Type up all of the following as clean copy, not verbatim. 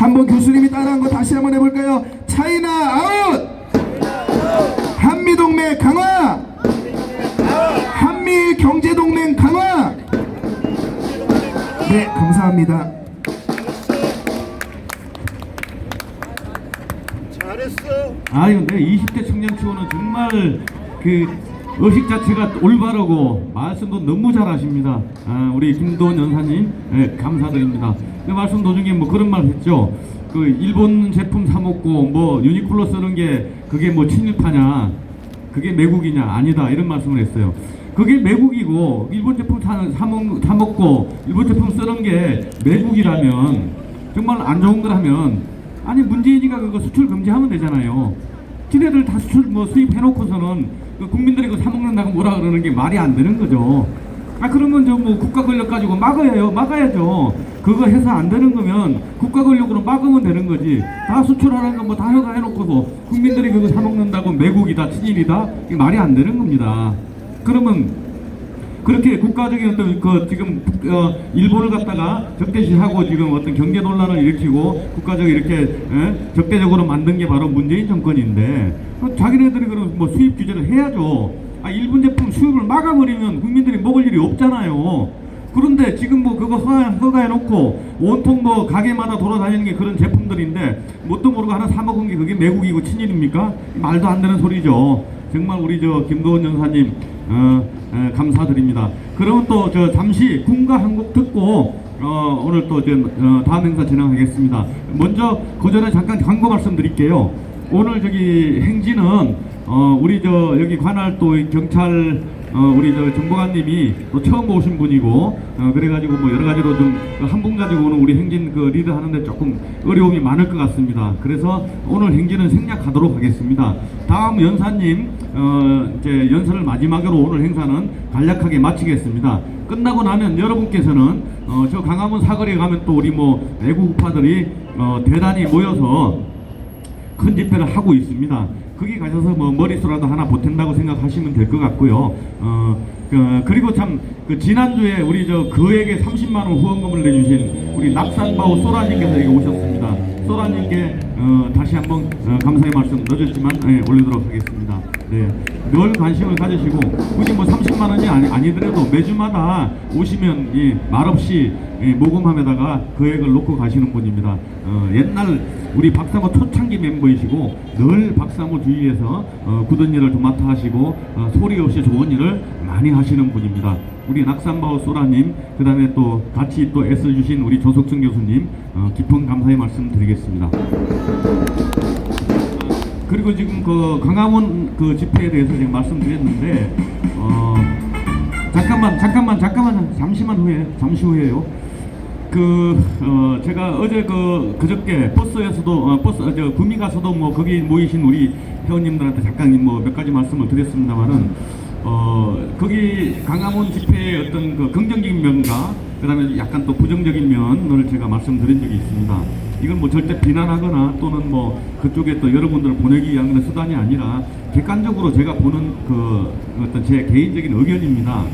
한번 교수님이 따라한 거 다시 한번 해볼까요? 차이나 아웃! 한미동맹 강화! 한미경제동맹 강화! 네, 감사합니다. 잘했어. 근데 20대 청년 치고는 정말 그 의식 자체가 올바르고 말씀도 너무 잘하십니다. 우리 김도원 연사님, 네, 감사드립니다. 그 말씀 도중에 뭐 그런 말 했죠. 그 일본 제품 사 먹고 뭐 유니클로 쓰는 게 그게 뭐 친일파냐, 그게 매국이냐, 아니다, 이런 말씀을 했어요. 그게 매국이고 일본 제품 사 먹고 일본 제품 쓰는 게 매국이라면, 정말 안 좋은 거라면, 아니 문재인이가 그거 수출 금지하면 되잖아요. 지네들 다 수출 뭐 수입해놓고서는 그 국민들이 그거 사 먹는다고 뭐라 그러는 게 말이 안 되는 거죠. 그러면 저 뭐 국가 권력 가지고 막아야죠. 그거 해서 안 되는 거면 국가 권력으로 막으면 되는 거지. 다 수출하는 거 뭐 다 해놓고서 국민들이 그거 사 먹는다고 매국이다, 친일이다, 이게 말이 안 되는 겁니다. 그러면 그렇게 국가적인 어떤 그 지금 일본을 갖다가 적대시하고 지금 어떤 경제 논란을 일으키고 국가적 이렇게 적대적으로 만든 게 바로 문재인 정권인데, 자기네들이 그럼 뭐 수입 규제를 해야죠. 일본 제품 수입을 막아버리면 국민들이 먹을 일이 없잖아요. 그런데 지금 뭐 그거 허가해놓고 온통 뭐 가게마다 돌아다니는 게 그런 제품들인데 뭣도 모르고 하나 사 먹은 게 그게 매국이고 친일입니까? 말도 안 되는 소리죠. 정말 우리 저 김도원 연사님 감사드립니다. 그러면 또 저 잠시 군가 한 곡 듣고 오늘 또 다음 행사 진행하겠습니다. 먼저 그 전에 잠깐 광고 말씀드릴게요. 오늘 저기 행진은 우리 저 여기 관할 또 경찰 우리 저 정보관님이 또 처음 오신 분이고 그래가지고 뭐 여러 가지로 좀 한 분 가지고 오는 우리 행진 그 리드 하는데 조금 어려움이 많을 것 같습니다. 그래서 오늘 행진은 생략하도록 하겠습니다. 다음 연사님 이제 연설을 마지막으로 오늘 행사는 간략하게 마치겠습니다. 끝나고 나면 여러분께서는 저 강화문 사거리에 가면 또 우리 뭐 애국우파들이 대단히 모여서 큰 집회를 하고 있습니다. 거기 가셔서 뭐 머릿수라도 하나 보탠다고 생각하시면 될 것 같고요. 그리고 참 그 지난주에 우리 저 그에게 30만 원 후원금을 내주신 우리 낙산바우 소라님께서 여기 오셨습니다. 소라님께 다시 한번 감사의 말씀 넣어줬지만 올리도록 하겠습니다. 네, 늘 관심을 가지시고 굳이 뭐 30만 원이 아니더라도 매주마다 오시면 말없이 모금함에다가 금액을 놓고 가시는 분입니다. 옛날 우리 박사모 초창기 멤버이시고 늘 박사모 주위에서 굳은 일을 도맡아 하시고 소리 없이 좋은 일을 많이 하시는 분입니다. 우리 낙산바우 소라님, 그 다음에 또 같이 또 애써주신 우리 조석춘 교수님 깊은 감사의 말씀 드리겠습니다. 그리고 지금 그 광화문 그 집회에 대해서 지금 말씀드렸는데 잠시 후에요. 제가 어제 그저께 버스에서도 구미 가서도 뭐 거기 모이신 우리 회원님들한테 잠깐 뭐 몇 가지 말씀을 드렸습니다만은 거기 강화문 집회의 어떤 그 긍정적인 면과 그 다음에 약간 또 부정적인 면을 제가 말씀드린 적이 있습니다. 이건 뭐 절대 비난하거나 또는 뭐 그쪽에 또 여러분들을 보내기 위한 수단이 아니라 객관적으로 제가 보는 그 어떤 제 개인적인 의견입니다.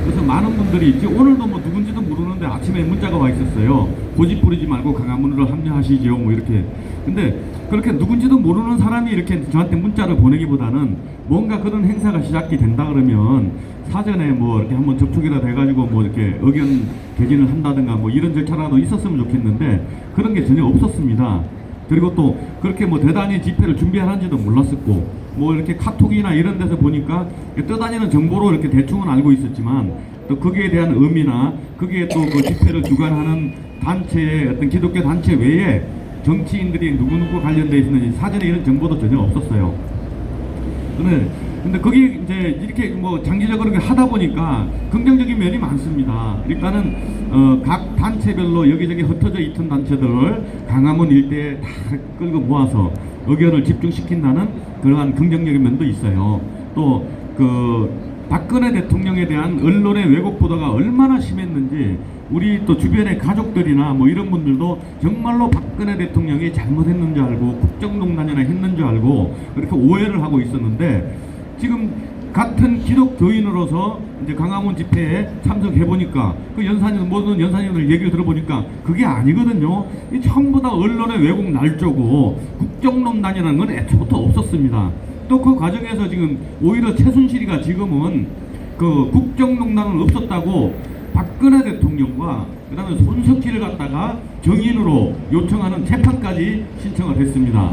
그래서 많은 분들이 지금 오늘도 뭐 누군지도 모르는데 아침에 문자가 와 있었어요. 고집 부리지 말고 강화문으로 합류하시죠, 뭐 이렇게. 근데 그렇게 누군지도 모르는 사람이 이렇게 저한테 문자를 보내기보다는 뭔가 그런 행사가 시작이 된다 그러면 사전에 뭐 이렇게 한번 접촉이라도 해가지고 뭐 이렇게 의견 개진을 한다든가 뭐 이런 절차라도 있었으면 좋겠는데 그런 게 전혀 없었습니다. 그리고 또 그렇게 뭐 대단히 집회를 준비하는지도 몰랐었고 뭐 이렇게 카톡이나 이런 데서 보니까 떠다니는 정보로 이렇게 대충은 알고 있었지만 또 거기에 대한 의미나 거기에 또 그 집회를 주관하는 단체의 어떤 기독교 단체 외에 정치인들이 누구누구 관련되어 있는지 사전에 이런 정보도 전혀 없었어요. 근데 거기 이제 이렇게 뭐 장기적으로 하다 보니까 긍정적인 면이 많습니다. 일단은 각 단체별로 여기저기 흩어져 있던 단체들을 강화문 일대에 다 끌고 모아서 의견을 집중시킨다는 그러한 긍정적인 면도 있어요. 또 박근혜 대통령에 대한 언론의 왜곡 보도가 얼마나 심했는지 우리 또 주변의 가족들이나 뭐 이런 분들도 정말로 박근혜 대통령이 잘못했는 줄 알고 국정농단이나 했는 줄 알고 그렇게 오해를 하고 있었는데 지금 같은 기독교인으로서 이제 광화문 집회에 참석해 보니까 그 연산인 모든 연산인들 얘기를 들어보니까 그게 아니거든요. 이 전부 다 언론의 왜곡 날조고 국정농단이라는 건 애초부터 없었습니다. 또 그 과정에서 지금 오히려 최순실이가 지금은 그 국정농단은 없었다고 박근혜 대통령과 그다음에 손석희를 갖다가 정인으로 요청하는 재판까지 신청을 했습니다.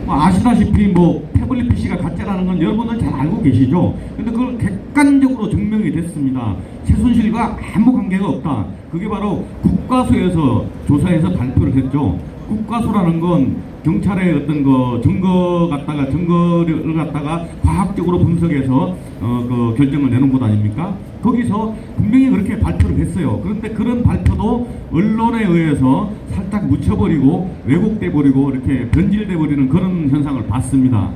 아시다시피 뭐 태블릿 PC가 가짜라는 건 여러분들 잘 알고 계시죠? 근데 그걸 객관적으로 증명이 됐습니다. 최순실과 아무 관계가 없다. 그게 바로 국과수에서 조사해서 발표를 했죠. 국과수라는 건 경찰의 어떤 증거를 갖다가 과학적으로 분석해서 그 결정을 내는 곳 아닙니까? 거기서 분명히 그렇게 발표를 했어요. 그런데 그런 발표도 언론에 의해서 살짝 묻혀버리고 왜곡돼 버리고 이렇게 변질돼 버리는 그런 현상을 봤습니다.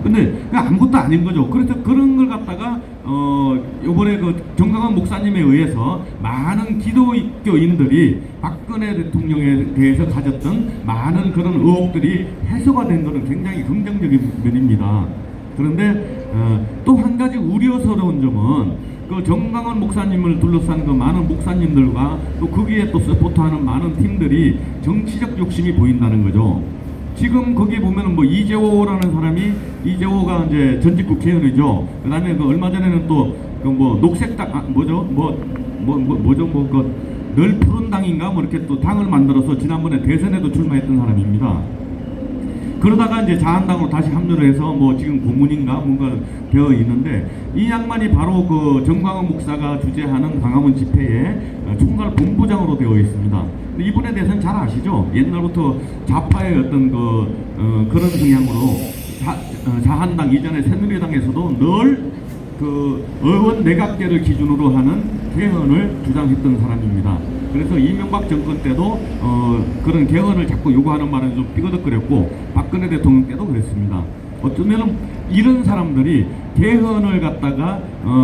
근데 아무것도 아닌 거죠. 그래서 그런 걸 갖다가 요번에 그 정강원 목사님에 의해서 많은 기독교인들이 박근혜 대통령에 대해서 가졌던 많은 그런 의혹들이 해소가 된 것은 굉장히 긍정적인 면입니다. 그런데 또 한 가지 우려스러운 점은 그 정강원 목사님을 둘러싼 그 많은 목사님들과 또 거기에 또 서포트하는 많은 팀들이 정치적 욕심이 보인다는 거죠. 지금 거기 보면은 뭐 이재호라는 사람이 이재호가 이제 전직 국회의원이죠. 그다음에 그 얼마 전에는 또 그 뭐 녹색당 뭐죠 그 늘 푸른 당인가 뭐 이렇게 또 당을 만들어서 지난번에 대선에도 출마했던 사람입니다. 그러다가 이제 자한당으로 다시 합류를 해서 뭐 지금 고문인가 뭔가 되어 있는데 이 양반이 바로 그 정광훈 목사가 주재하는 광화문 집회에 총괄 본부장으로 되어 있습니다. 이분에 대해서는 잘 아시죠? 옛날부터 좌파의 어떤 그런 성향으로 자한당 이전에 새누리당에서도 늘 그 의원 내각제를 기준으로 하는 개헌을 주장했던 사람입니다. 그래서 이명박 정권 때도 그런 개헌을 자꾸 요구하는 말은 좀 삐거덕거렸고 박근혜 대통령 때도 그랬습니다. 어쩌면은 이런 사람들이 개헌을 갖다가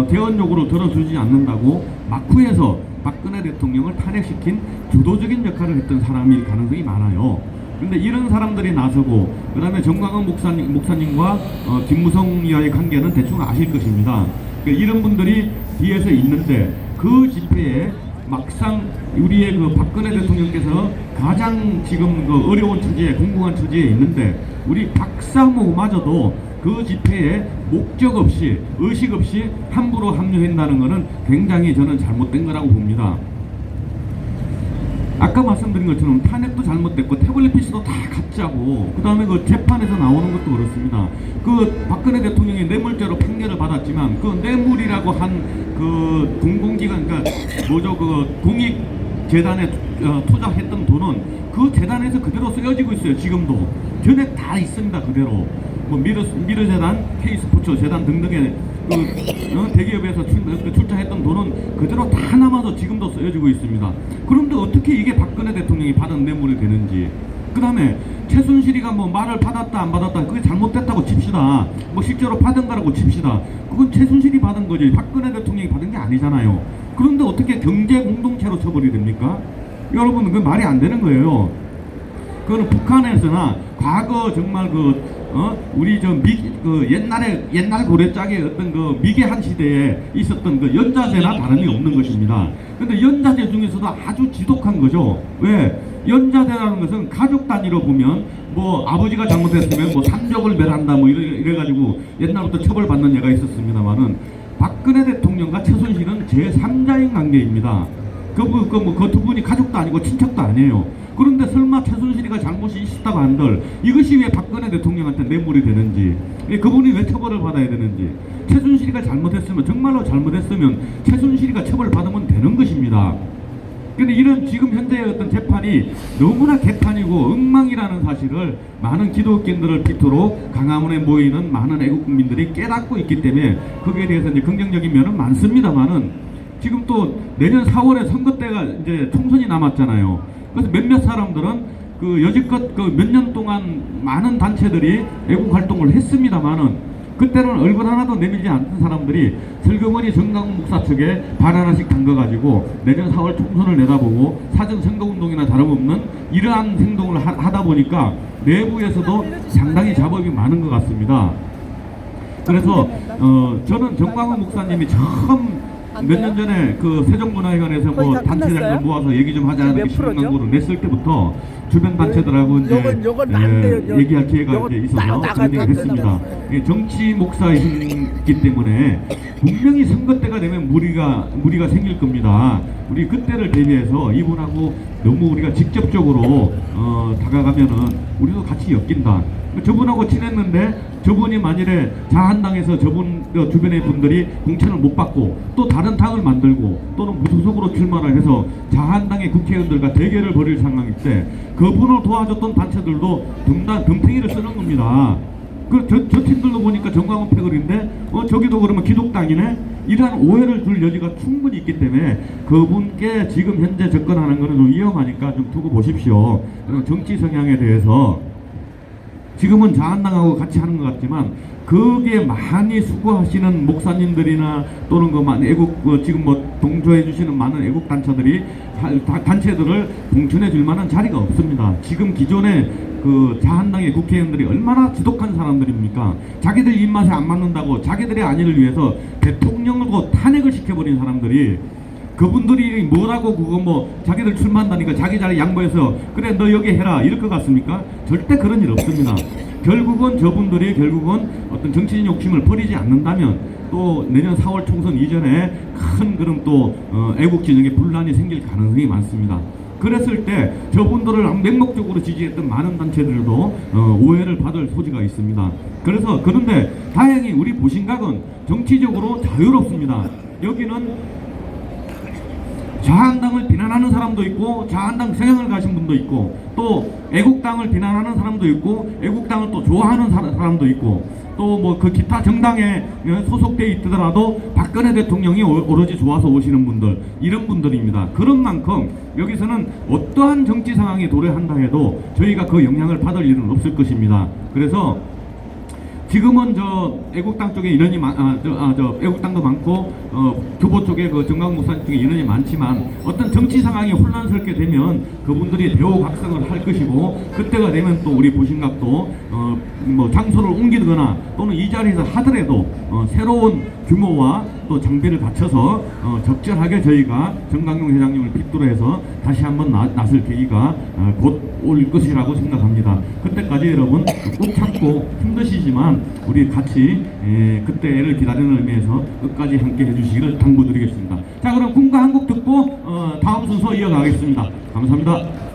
개헌 요구를 들어주지 않는다고 막후에서 박근혜 대통령을 탄핵시킨 주도적인 역할을 했던 사람일 가능성이 많아요. 근데 이런 사람들이 나서고 그다음에 정광훈 목사님과 김무성과의 관계는 대충 아실 것입니다. 그러니까 이런 분들이 뒤에서 있는데 그 집회에 막상 우리의 그 박근혜 대통령께서 가장 지금 그 어려운 처지에 공공한 처지에 있는데 우리 박사모마저도 그 집회에 목적 없이 의식 없이 함부로 합류한다는 것은 굉장히 저는 잘못된 거라고 봅니다. 아까 말씀드린 것처럼 탄핵도 잘못됐고 태블릿 PC도 다 가짜고 그 다음에 그 재판에서 나오는 것도 그렇습니다. 그 박근혜 대통령이 뇌물죄로 판결을 받았지만 그 뇌물이라고 한 그 공공기관 그러니까 뭐죠 그 공익재단에 투자했던 돈은 그 재단에서 그대로 쓰여지고 있어요. 지금도 전액 다 있습니다. 그대로 뭐 미르재단, K스포츠 재단 등등의 그 대기업에서 출자했던 돈은 그대로 다 남아서 지금도 쓰여지고 있습니다. 그런데 어떻게 이게 박근혜 대통령이 받은 뇌물이 되는지 그 다음에 최순실이가 뭐 말을 받았다 안 받았다 그게 잘못됐다고 칩시다. 뭐 실제로 받은 거라고 칩시다. 그건 최순실이 받은 거지 박근혜 대통령이 받은 게 아니잖아요. 그런데 어떻게 경제 공동체로 처벌이 됩니까? 여러분 그 말이 안 되는 거예요. 그거는 북한에서나 과거 정말 우리 옛날 고려짝의 어떤 그 미개한 시대에 있었던 그 연자제나 다름이 없는 것입니다. 근데 연자제 중에서도 아주 지독한 거죠. 왜? 연자제라는 것은 가족 단위로 보면 뭐 아버지가 잘못했으면 뭐 삼족을 멸한다 뭐 이래가지고 옛날부터 처벌받는 예가 있었습니다만은 박근혜 대통령과 최순실은 제3자인 관계입니다. 그 두 분이 가족도 아니고 친척도 아니에요. 그런데 설마 최순실이가 잘못이 있었다고 한들 이것이 왜 박근혜 대통령한테 뇌물이 되는지 그분이 왜 처벌을 받아야 되는지 최순실이가 잘못했으면 정말로 잘못했으면 최순실이가 처벌받으면 되는 것입니다. 근데 이런 지금 현재의 어떤 재판이 너무나 개판이고 엉망이라는 사실을 많은 기독교인들을 필두로 광화문에 모이는 많은 애국국민들이 깨닫고 있기 때문에 거기에 대해서 이제 긍정적인 면은 많습니다만은 지금 또 내년 4월에 선거 때가 이제 총선이 남았잖아요. 그래서 몇몇 사람들은 그 여지껏 그 몇 년 동안 많은 단체들이 애국 활동을 했습니다만은 그때는 얼굴 하나도 내밀지 않던 사람들이 슬그머니 정강훈 목사 측에 발 하나씩 담가가지고 내년 4월 총선을 내다보고 사전 선거운동이나 다름없는 이러한 행동을 하다 보니까 내부에서도 상당히 잡업이 많은 것 같습니다. 그래서 저는 정광훈 목사님이 처음 몇 년 전에 그 세종문화회관에서 거의 뭐 다 단체장들 끝났어요? 모아서 얘기 좀 하자는 몇 그 신문 프로죠? 광고를 냈을 때부터 주변 단체들하고 이제 요건 안 돼요. 얘기할 기회가 요건 이제 있어서 나가야 그런 얘기를 했습니다. 된다고요. 이 정치 목사이기 때문에 분명히 선거 때가 되면 무리가 생길 겁니다. 우리 그때를 대비해서 이분하고 너무 우리가 직접적으로 다가가면은 우리도 같이 엮인다. 저분하고 친했는데 저분이 만일에 자한당에서 저분 주변의 분들이 공천을 못 받고 또 다른 당을 만들고 또는 무소속으로 출마를 해서 자한당의 국회의원들과 대결을 벌일 상황일 때 그분을 도와줬던 단체들도 덤탱이를 쓰는 겁니다. 저 팀들도 보니까 정광훈 패거리인데 저기도 그러면 기독당이네? 이러한 오해를 줄 여지가 충분히 있기 때문에 그분께 지금 현재 접근하는 것은 좀 위험하니까 좀 두고 보십시오. 그리고 정치 성향에 대해서 지금은 자한당하고 같이 하는 것 같지만 거기에 많이 수고하시는 목사님들이나 또는 애국 지금 동조해 주시는 많은 애국 단체들을 공천해 줄 만한 자리가 없습니다. 지금 기존에 그 자한당의 국회의원들이 얼마나 지독한 사람들입니까? 자기들 입맛에 안 맞는다고 자기들의 안위를 위해서 대통령을 탄핵을 시켜버린 사람들이 그분들이 뭐라고 자기들 출마한다니까 자기 자리 양보해서 그래 너 여기 해라 이럴 것 같습니까? 절대 그런 일 없습니다. 결국은 저분들이 어떤 정치인 욕심을 버리지 않는다면 또 내년 4월 총선 이전에 큰 그런 또 애국 진영에 분란이 생길 가능성이 많습니다. 그랬을 때 저분들을 맹목적으로 지지했던 많은 단체들도 오해를 받을 소지가 있습니다. 그런데 다행히 우리 보신각은 정치적으로 자유롭습니다. 여기는 자한당을 비난하는 사람도 있고 자한당 성향을 가진 분도 있고 또 애국당을 비난하는 사람도 있고 애국당을 또 좋아하는 사람도 있고 또 그 기타 정당에 소속돼 있더라도 박근혜 대통령이 오로지 좋아서 오시는 분들 이런 분들입니다. 그런 만큼 여기서는 어떠한 정치 상황이 도래한다 해도 저희가 그 영향을 받을 일은 없을 것입니다. 그래서 지금은 애국당 쪽에 인원이 애국당도 많고 교보 쪽에 그 정광훈 목사님 쪽에 인원이 많지만 어떤 정치 상황이 혼란스럽게 되면 그분들이 대우각성을 할 것이고 그때가 되면 또 우리 보신각도 장소를 옮기거나 또는 이 자리에서 하더라도 새로운 규모와 또 장비를 갖춰서 적절하게 저희가 정광용 회장님을 빗대로 해서 다시 한번 나설 계기가 곧 올 것이라고 생각합니다. 그때까지 여러분 꼭 참고 힘드시지만 우리 같이 그때를 기다리는 의미에서 끝까지 함께 해주시기를 당부드리겠습니다. 자, 그럼 군가 한 곡 듣고 다음 순서 이어가겠습니다. 감사합니다.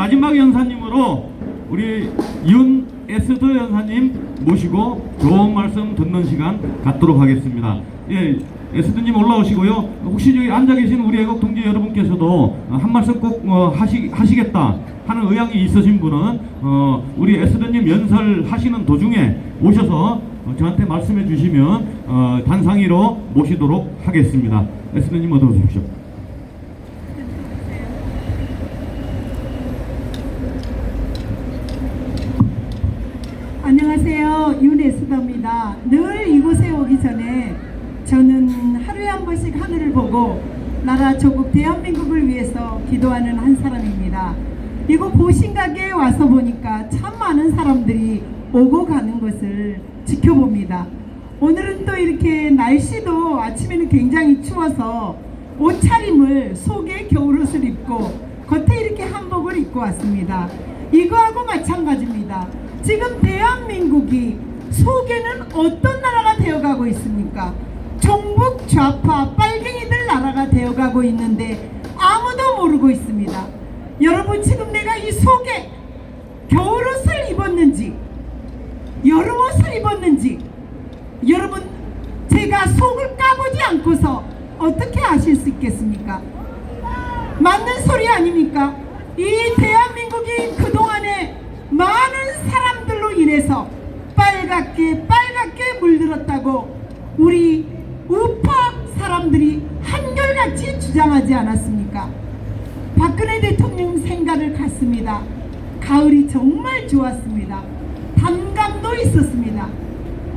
마지막 연사님으로 우리 윤 에스더 연사님 모시고 좋은 말씀 듣는 시간 갖도록 하겠습니다. 예, 에스더님 올라오시고요. 혹시 여기 앉아 계신 우리 애국 동지 여러분께서도 한 말씀 꼭 하시겠다 하는 의향이 있으신 분은 우리 에스더님 연설하시는 도중에 오셔서 저한테 말씀해 주시면 단상위로 모시도록 하겠습니다. 에스더님 어서 오십시오. 안녕하세요. 윤에스더입니다. 늘 이곳에 오기 전에 저는 하루에 한 번씩 하늘을 보고 나라 조국 대한민국을 위해서 기도하는 한 사람입니다. 이곳 보신각에 와서 보니까 참 많은 사람들이 오고 가는 것을 지켜봅니다. 오늘은 또 이렇게 날씨도 아침에는 굉장히 추워서 옷차림을 속에 겨울옷을 입고 겉에 이렇게 한복을 입고 왔습니다. 이거하고 마찬가지입니다. 지금 대한민국이 속에는 어떤 나라가 되어가고 있습니까? 종북 좌파 빨갱이들 나라가 되어가고 있는데 아무도 모르고 있습니다. 여러분, 지금 내가 이 속에 겨울옷을 입었는지 여름옷을 입었는지 여러분, 제가 속을 까보지 않고서 어떻게 아실 수 있겠습니까? 맞는 소리 아닙니까? 이 대한민국이 그동안에 많은 사람들로 인해서 빨갛게 물들었다고 우리 우파 사람들이 한결같이 주장하지 않았습니까? 박근혜 대통령 생가를 갔습니다. 가을이 정말 좋았습니다. 단감도 있었습니다.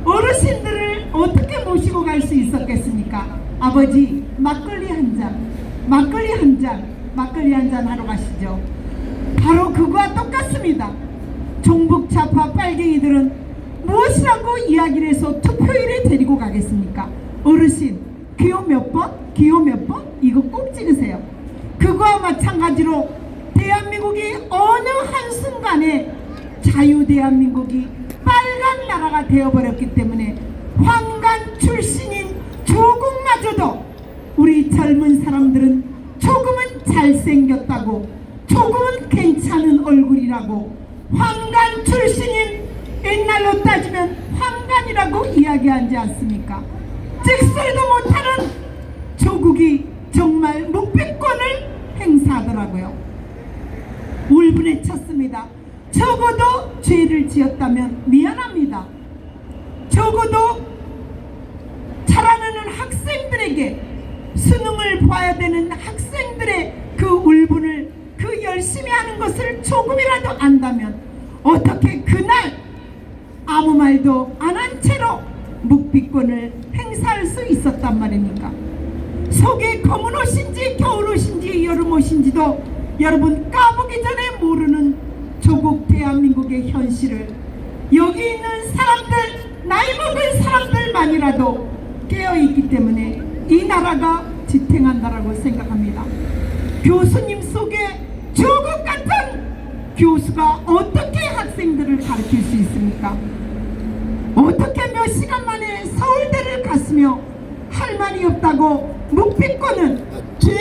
어르신들을 어떻게 모시고 갈 수 있었겠습니까? 아버지, 막걸리 한 잔 하러 가시죠. 바로 그거와 똑같습니다. 종북 좌파 빨갱이들은 무엇이라고 이야기를 해서 투표일에 데리고 가겠습니까? 어르신, 기호 몇 번? 이거 꼭 찍으세요. 그거와 마찬가지로 대한민국이 어느 한순간에 자유대한민국이 빨간 나라가 되어버렸기 때문에 황간 출신인 조국마저도 우리 젊은 사람들은 조금은 잘생겼다고, 조금은 괜찮은 얼굴이라고, 황간 출신인 옛날로 따지면 황간이라고 이야기하지 않습니까? 찍소리도 못하는 조국이 정말 묵비권을 행사하더라고요. 울분에 찼습니다. 적어도 죄를 지었다면 미안합니다. 적어도 자라나는 학생들에게, 수능을 봐야 되는 학생들의 그 울분을, 그 열심히 하는 것을 조금이라도 안다면 어떻게 그날 아무 말도 안 한 채로 묵비권을 행사할 수 있었단 말입니까? 속에 검은 옷인지 겨울옷인지 여름옷인지도 여러분 까보기 전에 모르는 조국 대한민국의 현실을 여기 있는 사람들, 나이 먹은 사람들만이라도 깨어있기 때문에 이 나라가 지탱한다라고 생각합니다. 교수님 속에 조국 같은 교수가 어떻게 학생들을 가르칠 수 있습니까? 어떻게 몇 시간 만에 서울대를 갔으며 할 말이 없다고 묵비권은